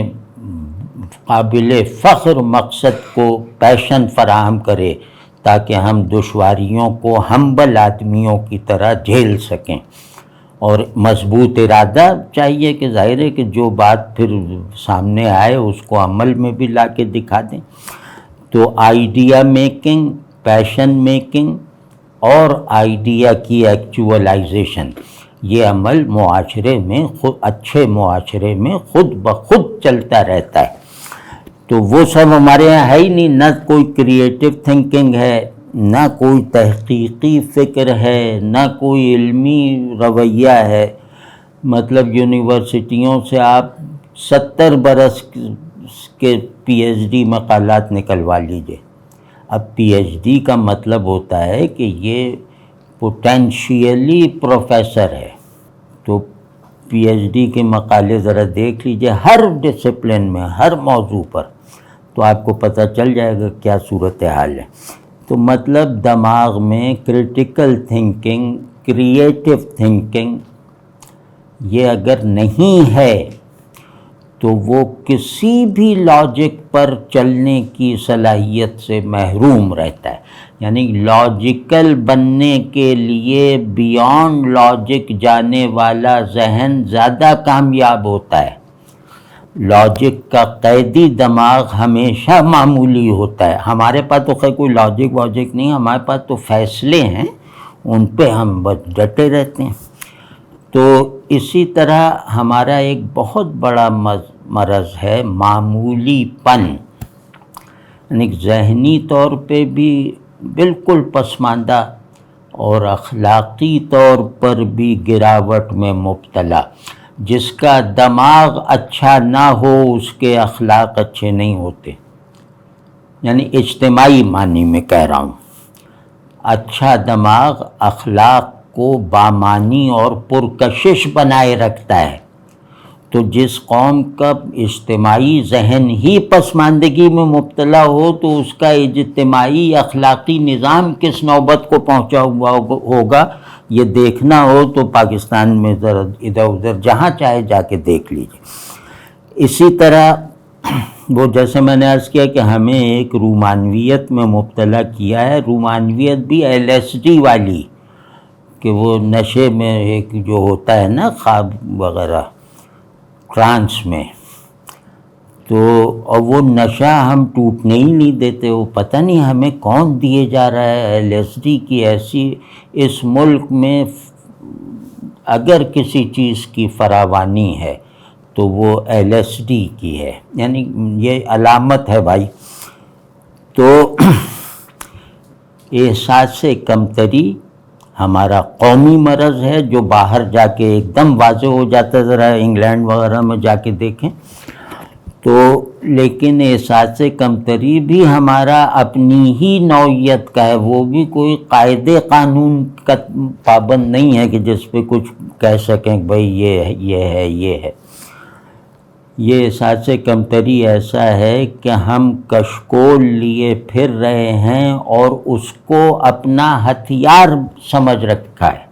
قابل فخر مقصد کو پیشن فراہم کرے تاکہ ہم دشواریوں کو ہمبل آدمیوں کی طرح جھیل سکیں، اور مضبوط ارادہ چاہیے کہ ظاہر ہے کہ جو بات پھر سامنے آئے اس کو عمل میں بھی لا کے دکھا دیں۔ تو آئیڈیا میکنگ، پیشن میکنگ اور آئیڈیا کی ایکچولائزیشن، یہ عمل معاشرے میں اچھے معاشرے میں خود بخود چلتا رہتا ہے۔ تو وہ سب ہمارے یہاں ہے ہی نہیں، نہ کوئی کریٹیو تھنکنگ ہے، نہ کوئی تحقیقی فکر ہے، نہ کوئی علمی رویہ ہے۔ مطلب یونیورسٹیوں سے آپ 70 برس کے پی ایچ ڈی مقالات نکلوا لیجئے۔ اب پی ایچ ڈی کا مطلب ہوتا ہے کہ یہ پوٹینشیلی پروفیسر ہے۔ تو پی ایچ ڈی کے مقالے ذرا دیکھ لیجئے ہر ڈسپلن میں، ہر موضوع پر، تو آپ کو پتہ چل جائے گا کیا صورتحال ہے۔ تو مطلب دماغ میں کریٹیکل تھنکنگ، کریٹیو تھنکنگ یہ اگر نہیں ہے تو وہ کسی بھی لاجک پر چلنے کی صلاحیت سے محروم رہتا ہے. یعنی لاجیکل بننے کے لیے بیانڈ لاجک جانے والا ذہن زیادہ کامیاب ہوتا ہے. لاجک کا قیدی دماغ ہمیشہ معمولی ہوتا ہے. ہمارے پاس تو خیر کوئی لاجک واجک نہیں، ہمارے پاس تو فیصلے ہیں، ان پہ ہم بس ڈٹے رہتے ہیں. تو اسی طرح ہمارا ایک بہت بڑا مرض ہے معمولی پن، یعنی ذہنی طور پہ بھی بالکل پسماندہ اور اخلاقی طور پر بھی گراوٹ میں مبتلا. جس کا دماغ اچھا نہ ہو اس کے اخلاق اچھے نہیں ہوتے. یعنی اجتماعی معنی میں کہہ رہا ہوں. اچھا دماغ اخلاق کو بامانی اور پرکشش بنائے رکھتا ہے. تو جس قوم کا اجتماعی ذہن ہی پسماندگی میں مبتلا ہو تو اس کا اجتماعی اخلاقی نظام کس نوبت کو پہنچا ہوا ہوگا، یہ دیکھنا ہو تو پاکستان میں ذرا ادھر ادھر جہاں چاہے جا کے دیکھ لیجیے. اسی طرح وہ جیسے میں نے عرض کیا کہ ہمیں ایک رومانویت میں مبتلا کیا ہے. رومانویت بھی LSD والی، کہ وہ نشے میں ایک جو ہوتا ہے نا خواب وغیرہ ٹرانس میں، تو اور وہ نشہ ہم ٹوٹنے ہی نہیں دیتے. وہ پتہ نہیں ہمیں کون دیے جا رہا ہے. LSD کی ایسی اس ملک میں اگر کسی چیز کی فراوانی ہے تو وہ LSD کی ہے. یعنی یہ علامت ہے بھائی. تو احساس کمتری ہمارا قومی مرض ہے جو باہر جا کے ایک دم واضح ہو جاتا ہے. ذرا انگلینڈ وغیرہ میں جا کے دیکھیں تو. لیکن احساس کمتری بھی ہمارا اپنی ہی نوعیت کا ہے. وہ بھی کوئی قاعدے قانون کا پابند نہیں ہے کہ جس پہ کچھ کہہ سکیں کہ بھئی یہ ہے یہ ہے. یہ احساس کمتری ایسا ہے کہ ہم کشکول لیے پھر رہے ہیں اور اس کو اپنا ہتھیار سمجھ رکھا ہے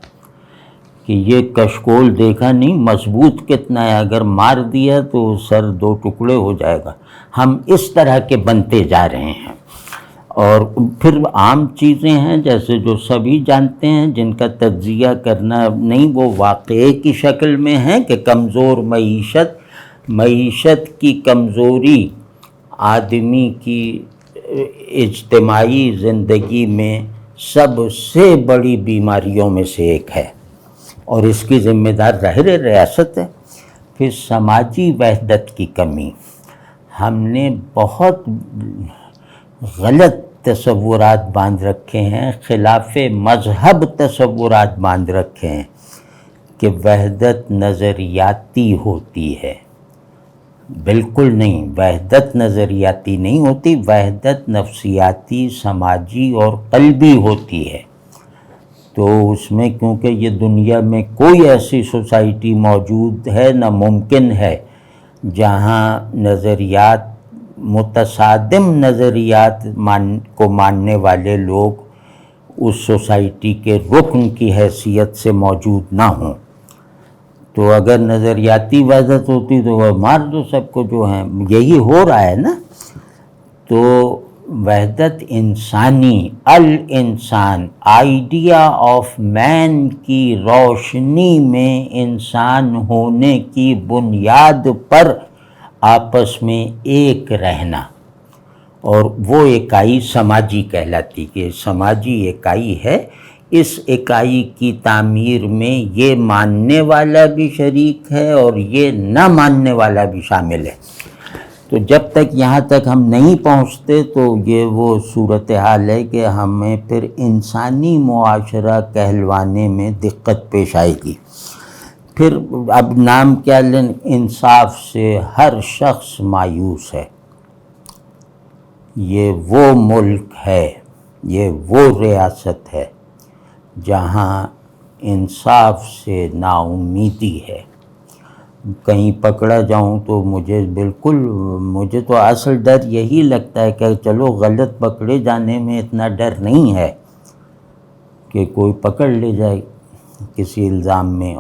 کہ یہ کشکول دیکھا نہیں مضبوط کتنا ہے، اگر مار دیا تو سر 2 ٹکڑے ہو جائے گا. ہم اس طرح کے بنتے جا رہے ہیں. اور پھر عام چیزیں ہیں جیسے جو سبھی جانتے ہیں جن کا تجزیہ کرنا نہیں، وہ واقعے کی شکل میں ہیں کہ کمزور معیشت کی کمزوری آدمی کی اجتماعی زندگی میں سب سے بڑی بیماریوں میں سے ایک ہے اور اس کی ذمہ دار ظاہر ریاست ہے. پھر سماجی وحدت کی کمی. ہم نے بہت غلط تصورات باندھ رکھے ہیں، خلاف مذہب تصورات باندھ رکھے ہیں کہ وحدت نظریاتی ہوتی ہے. بالکل نہیں، وحدت نظریاتی نہیں ہوتی، وحدت نفسیاتی، سماجی اور قلبی ہوتی ہے. تو اس میں کیونکہ یہ دنیا میں کوئی ایسی سوسائٹی موجود ہے نہ ممکن ہے جہاں نظریات متصادم نظریات کو ماننے والے لوگ اس سوسائٹی کے رکن کی حیثیت سے موجود نہ ہوں. تو اگر نظریاتی وحدت ہوتی تو وہ مار دو سب کو جو ہیں، یہی ہو رہا ہے نا. تو وحدت انسانی، الانسان، آئیڈیا آف مین کی روشنی میں انسان ہونے کی بنیاد پر آپس میں ایک رہنا، اور وہ اکائی سماجی کہلاتی کہ سماجی اکائی ہے. اس اکائی کی تعمیر میں یہ ماننے والا بھی شریک ہے اور یہ نہ ماننے والا بھی شامل ہے. تو جب تک یہاں تک ہم نہیں پہنچتے تو یہ وہ صورتحال ہے کہ ہمیں پھر انسانی معاشرہ کہلوانے میں دقت پیش آئے گی. پھر اب نام کیا لیں، انصاف سے ہر شخص مایوس ہے. یہ وہ ملک ہے، یہ وہ ریاست ہے جہاں انصاف سے نا امیدی ہے. کہیں پکڑا جاؤں تو مجھے تو اصل ڈر یہی لگتا ہے کہ چلو غلط پکڑے جانے میں اتنا ڈر نہیں ہے کہ کوئی پکڑ لے جائے کسی الزام میں.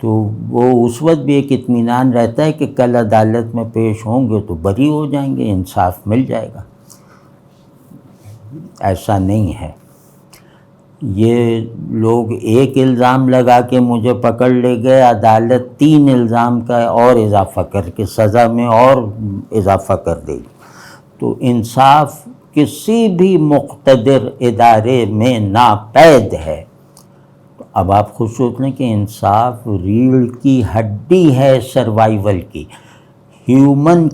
تو وہ اس وقت بھی ایک اطمینان رہتا ہے کہ کل عدالت میں پیش ہوں گے تو بری ہو جائیں گے، انصاف مل جائے گا۔ ایسا نہیں ہے۔ یہ لوگ ایک الزام لگا کے مجھے پکڑ لے گئے، عدالت 3 الزام کا اور اضافہ کر کے سزا میں اور اضافہ کر دے گی۔ تو انصاف کسی بھی مقتدر ادارے میں ناپید ہے۔ اب آپ خود سوچ لیں کہ انصاف ریڑھ کی ہڈی ہے سروائیول کی، ہیومن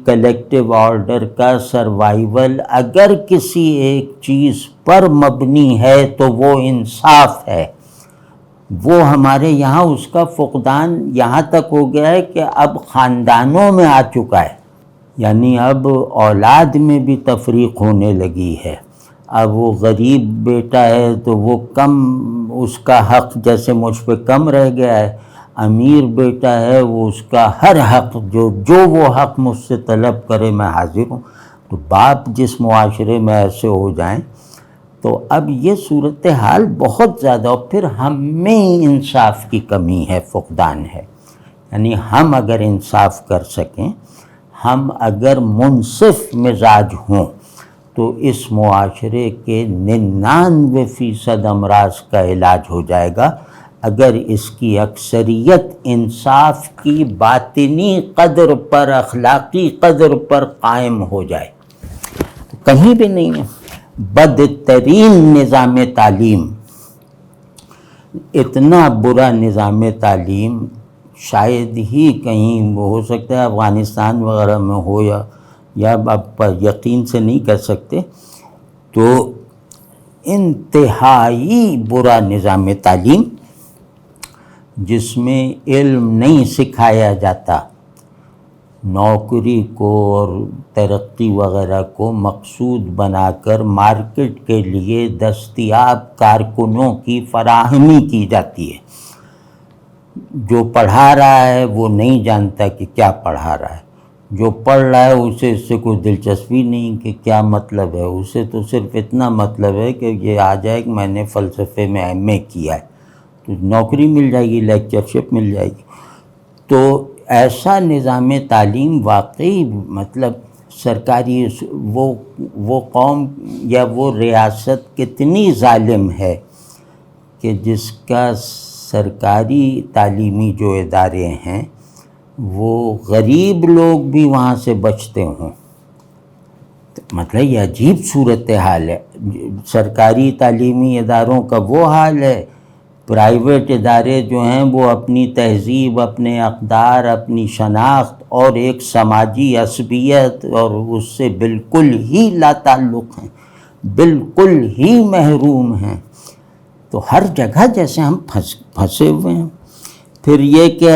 کلیکٹیو آرڈر کا سروائیول اگر کسی ایک چیز پر مبنی ہے تو وہ انصاف ہے۔ وہ ہمارے یہاں اس کا فقدان یہاں تک ہو گیا ہے کہ اب خاندانوں میں آ چکا ہے، یعنی اب اولاد میں بھی تفریق ہونے لگی ہے۔ اب وہ غریب بیٹا ہے تو وہ کم، اس کا حق جیسے مجھ پہ کم رہ گیا ہے، امیر بیٹا ہے وہ اس کا ہر حق جو وہ حق مجھ سے طلب کرے میں حاضر ہوں۔ تو باپ جس معاشرے میں ایسے ہو جائیں تو اب یہ صورتحال بہت زیادہ، اور پھر ہم میں انصاف کی کمی ہے، فقدان ہے۔ یعنی ہم اگر انصاف کر سکیں، ہم اگر منصف مزاج ہوں تو اس معاشرے کے 99% امراض کا علاج ہو جائے گا، اگر اس کی اکثریت انصاف کی باطنی قدر پر، اخلاقی قدر پر قائم ہو جائے۔ تو کہیں بھی نہیں ہے۔ بدترین نظام تعلیم، اتنا برا نظام تعلیم شاید ہی کہیں ہو سکتا ہے افغانستان وغیرہ میں ہو، یا آپ یقین سے نہیں کر سکتے۔ تو انتہائی برا نظام تعلیم جس میں علم نہیں سکھایا جاتا، نوکری کو اور ترقی وغیرہ کو مقصود بنا کر مارکیٹ کے لیے دستیاب کارکنوں کی فراہمی کی جاتی ہے۔ جو پڑھا رہا ہے وہ نہیں جانتا کہ کیا پڑھا رہا ہے، جو پڑھ رہا ہے اسے اس سے کوئی دلچسپی نہیں کہ کیا مطلب ہے، اسے تو صرف اتنا مطلب ہے کہ یہ آ جائے کہ میں نے فلسفے میں ایم اے کیا ہے تو نوکری مل جائے گی، لیکچرشپ مل جائے گی۔ تو ایسا نظام تعلیم واقعی مطلب سرکاری وہ قوم یا وہ ریاست کتنی ظالم ہے کہ جس کا سرکاری تعلیمی جو ادارے ہیں وہ غریب لوگ بھی وہاں سے بچتے ہوں۔ مطلب یہ عجیب صورتحال ہے۔ سرکاری تعلیمی اداروں کا وہ حال ہے، پرائیویٹ ادارے جو ہیں وہ اپنی تہذیب، اپنے اقدار، اپنی شناخت اور ایک سماجی عصبیت اور اس سے بالکل ہی لا تعلق ہیں، بالکل ہی محروم ہیں۔ تو ہر جگہ جیسے ہم پھنسے ہوئے ہیں۔ پھر یہ کہ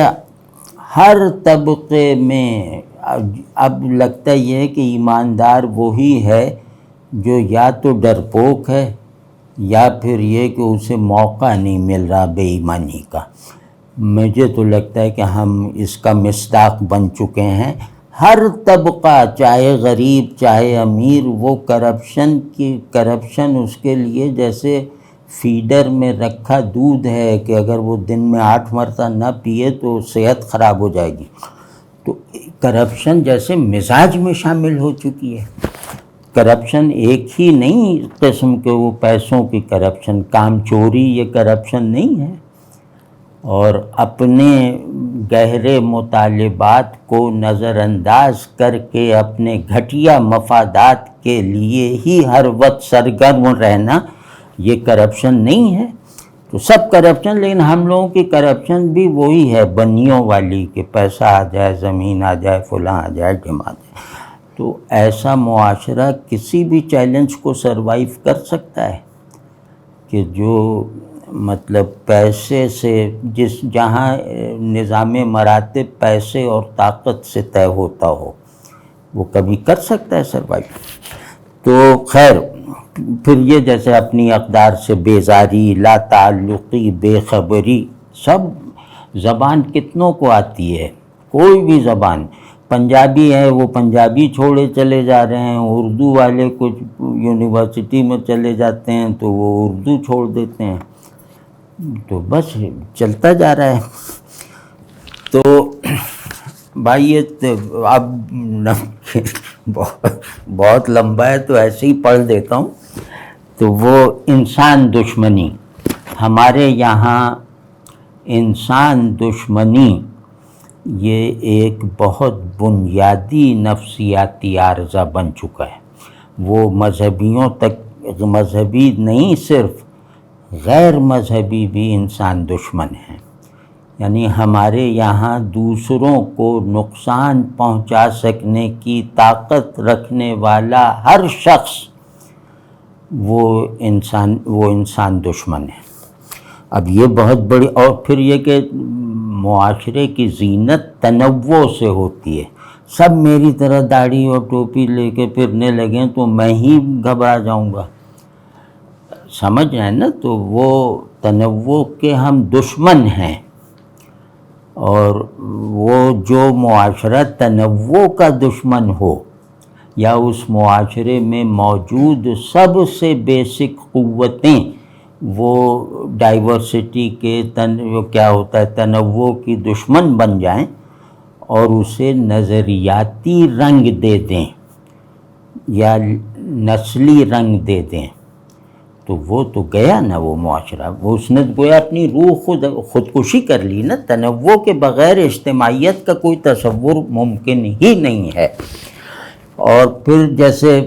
ہر طبقے میں اب لگتا یہ ہے کہ ایماندار وہی ہے جو یا تو ڈرپوک ہے یا پھر یہ کہ اسے موقع نہیں مل رہا بے ایمانی کا۔ مجھے تو لگتا ہے کہ ہم اس کا مصداق بن چکے ہیں۔ ہر طبقہ چاہے غریب چاہے امیر، وہ کرپشن اس کے لیے جیسے فیڈر میں رکھا دودھ ہے کہ اگر وہ دن میں 8 مرتبہ نہ پیے تو صحت خراب ہو جائے گی۔ تو کرپشن جیسے مزاج میں شامل ہو چکی ہے۔ کرپشن ایک ہی نہیں قسم کے، وہ پیسوں کی کرپشن، کام چوری، یہ کرپشن نہیں ہے۔ اور اپنے گہرے مطالبات کو نظر انداز کر کے اپنے گھٹیا مفادات کے لیے ہی ہر وقت سرگرم رہنا، یہ کرپشن نہیں ہے۔ تو سب کرپشن، لیکن ہم لوگوں کی کرپشن بھی وہی ہے بنیوں والی کہ پیسہ آ جائے، زمین آ جائے، فلاں آ جائے، ڈھما جائے۔ تو ایسا معاشرہ کسی بھی چیلنج کو سروائیو کر سکتا ہے کہ جو مطلب پیسے سے، جہاں نظام مراتب پیسے اور طاقت سے طے ہوتا ہو، وہ کبھی کر سکتا ہے سروائیو؟ تو خیر، پھر یہ جیسے اپنی اقدار سے بیزاری، لا تعلقی، بے خبری، سب زبان کتنوں کو آتی ہے؟ کوئی بھی زبان، پنجابی ہے وہ پنجابی چھوڑے چلے جا رہے ہیں، اردو والے کچھ یونیورسٹی میں چلے جاتے ہیں تو وہ اردو چھوڑ دیتے ہیں۔ تو بس چلتا جا رہا ہے. تو بھائی یہ اب بہت لمبا ہے تو ایسے ہی پڑھ دیتا ہوں. تو وہ انسان دشمنی، ہمارے یہاں انسان دشمنی یہ ایک بہت بنیادی نفسیاتی عارضہ بن چکا ہے. وہ مذہبیوں تک، مذہبی نہیں صرف، غیر مذہبی بھی انسان دشمن ہیں. یعنی ہمارے یہاں دوسروں کو نقصان پہنچا سکنے کی طاقت رکھنے والا ہر شخص وہ انسان دشمن ہے. اب یہ بہت بڑی، اور پھر یہ کہ معاشرے کی زینت تنوع سے ہوتی ہے. سب میری طرح داڑھی اور ٹوپی لے کے پھرنے لگیں تو میں ہی گھبرا جاؤں گا، سمجھ رہے ہیں نا. تو وہ تنوع کے ہم دشمن ہیں. اور وہ جو معاشرہ تنوع کا دشمن ہو، یا اس معاشرے میں موجود سب سے بیسک قوتیں وہ ڈائیورسٹی کے کیا ہوتا ہے، تنوع کی دشمن بن جائیں اور اسے نظریاتی رنگ دے دیں یا نسلی رنگ دے دیں، تو وہ تو گیا نا وہ معاشرہ. وہ اس نے گویا اپنی روح خودکشی کر لی نا. تنوع کے بغیر اجتماعیت کا کوئی تصور ممکن ہی نہیں ہے. اور پھر جیسے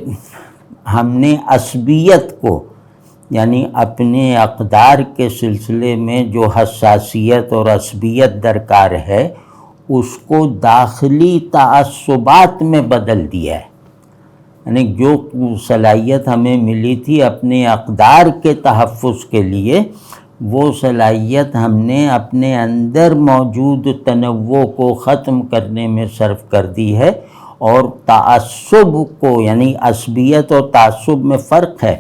ہم نے عصبیت کو، یعنی اپنے اقدار کے سلسلے میں جو حساسیت اور عصبیت درکار ہے، اس کو داخلی تعصبات میں بدل دیا ہے. یعنی جو صلاحیت ہمیں ملی تھی اپنے اقدار کے تحفظ کے لیے، وہ صلاحیت ہم نے اپنے اندر موجود تنوع کو ختم کرنے میں صرف کر دی ہے. اور تعصب کو، یعنی عصبیت اور تعصب میں فرق ہے.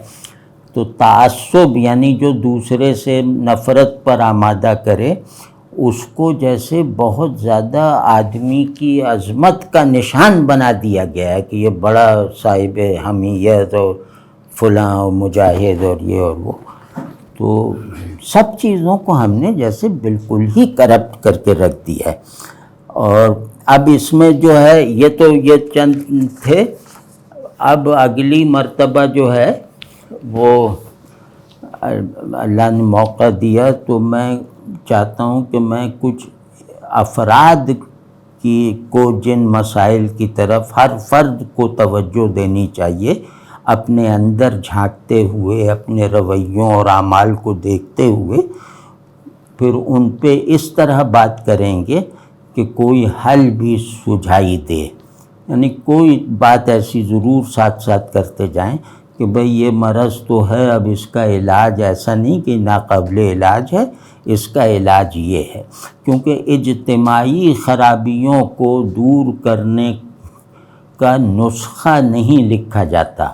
تو تعصب یعنی جو دوسرے سے نفرت پر آمادہ کرے، اس کو جیسے بہت زیادہ آدمی کی عظمت کا نشان بنا دیا گیا ہے کہ یہ بڑا صاحب حمیت اور فلاں اور مجاہد اور یہ اور وہ. تو سب چیزوں کو ہم نے جیسے بالکل ہی کرپٹ کر کے رکھ دیا ہے. اور اب اس میں جو ہے، یہ تو یہ چند تھے. اب اگلی مرتبہ جو ہے وہ اللہ نے موقع دیا تو میں چاہتا ہوں کہ میں کچھ افراد کو جن مسائل کی طرف ہر فرد کو توجہ دینی چاہیے، اپنے اندر جھانکتے ہوئے، اپنے رویوں اور اعمال کو دیکھتے ہوئے، پھر ان پہ اس طرح بات کریں گے کہ کوئی حل بھی سجھائی دے. یعنی کوئی بات ایسی ضرور ساتھ ساتھ کرتے جائیں کہ بھئی یہ مرض تو ہے، اب اس کا علاج ایسا نہیں کہ ناقابل علاج ہے، اس کا علاج یہ ہے. کیونکہ اجتماعی خرابیوں کو دور کرنے کا نسخہ نہیں لکھا جاتا،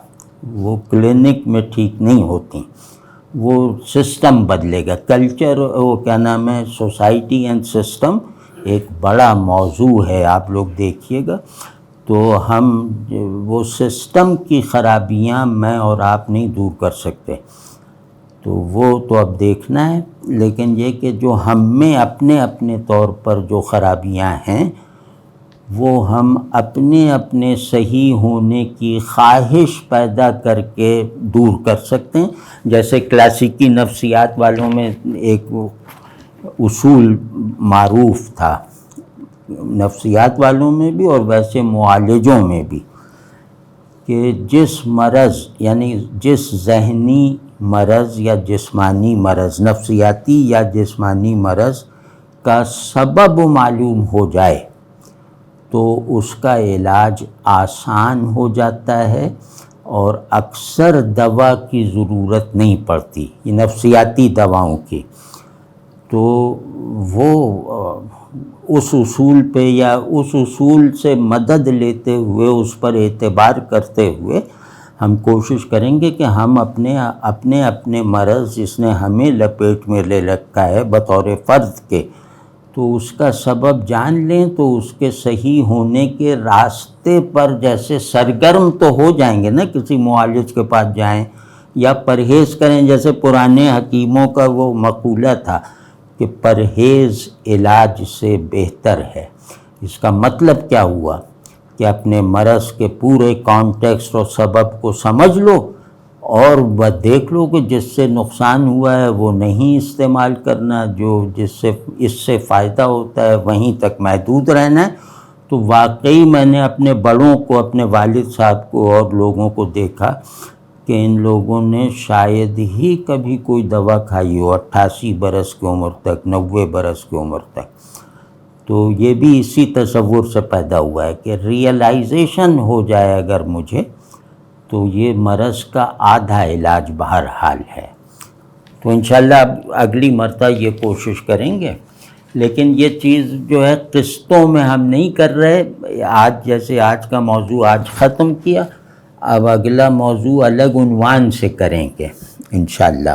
وہ کلینک میں ٹھیک نہیں ہوتی، وہ سسٹم بدلے گا. کلچر، وہ کیا نام ہے، سوسائٹی اینڈ سسٹم ایک بڑا موضوع ہے، آپ لوگ دیکھیے گا. تو ہم وہ سسٹم کی خرابیاں میں اور آپ نہیں دور کر سکتے، تو وہ تو اب دیکھنا ہے. لیکن یہ کہ جو ہم میں اپنے اپنے طور پر جو خرابیاں ہیں، وہ ہم اپنے اپنے صحیح ہونے کی خواہش پیدا کر کے دور کر سکتے ہیں. جیسے کلاسیکی نفسیات والوں میں ایک اصول معروف تھا، نفسیات والوں میں بھی اور ویسے معالجوں میں بھی، کہ جس مرض، یعنی جس ذہنی مرض یا جسمانی مرض، نفسیاتی یا جسمانی مرض کا سبب معلوم ہو جائے تو اس کا علاج آسان ہو جاتا ہے اور اکثر دوا کی ضرورت نہیں پڑتی، یہ نفسیاتی دواؤں کی. تو وہ اس اصول پہ یا اس اصول سے مدد لیتے ہوئے، اس پر اعتبار کرتے ہوئے ہم کوشش کریں گے کہ ہم اپنے مرض جس نے ہمیں لپیٹ میں لے رکھا ہے بطور فرد کے، تو اس کا سبب جان لیں تو اس کے صحیح ہونے کے راستے پر جیسے سرگرم تو ہو جائیں گے نا. کسی معالج کے پاس جائیں یا پرہیز کریں. جیسے پرانے حکیموں کا وہ مقولہ تھا کہ پرہیز علاج سے بہتر ہے. اس کا مطلب کیا ہوا کہ اپنے مرض کے پورے کانٹیکسٹ اور سبب کو سمجھ لو اور وہ دیکھ لو کہ جس سے نقصان ہوا ہے وہ نہیں استعمال کرنا، جو اس سے فائدہ ہوتا ہے وہیں تک محدود رہنا ہے. تو واقعی میں نے اپنے بڑوں کو، اپنے والد صاحب کو اور لوگوں کو دیکھا کہ ان لوگوں نے شاید ہی کبھی کوئی دوا کھائی ہو 88 برس کی عمر تک، 90 برس کی عمر تک. تو یہ بھی اسی تصور سے پیدا ہوا ہے کہ ریئلائزیشن ہو جائے اگر مجھے تو یہ مرض کا آدھا علاج بہرحال ہے. تو انشاءاللہ اب اگلی مرتبہ یہ کوشش کریں گے. لیکن یہ چیز جو ہے قسطوں میں ہم نہیں کر رہے. آج جیسے آج کا موضوع آج ختم کیا، اب اگلا موضوع الگ عنوان سے کریں گے انشاءاللہ.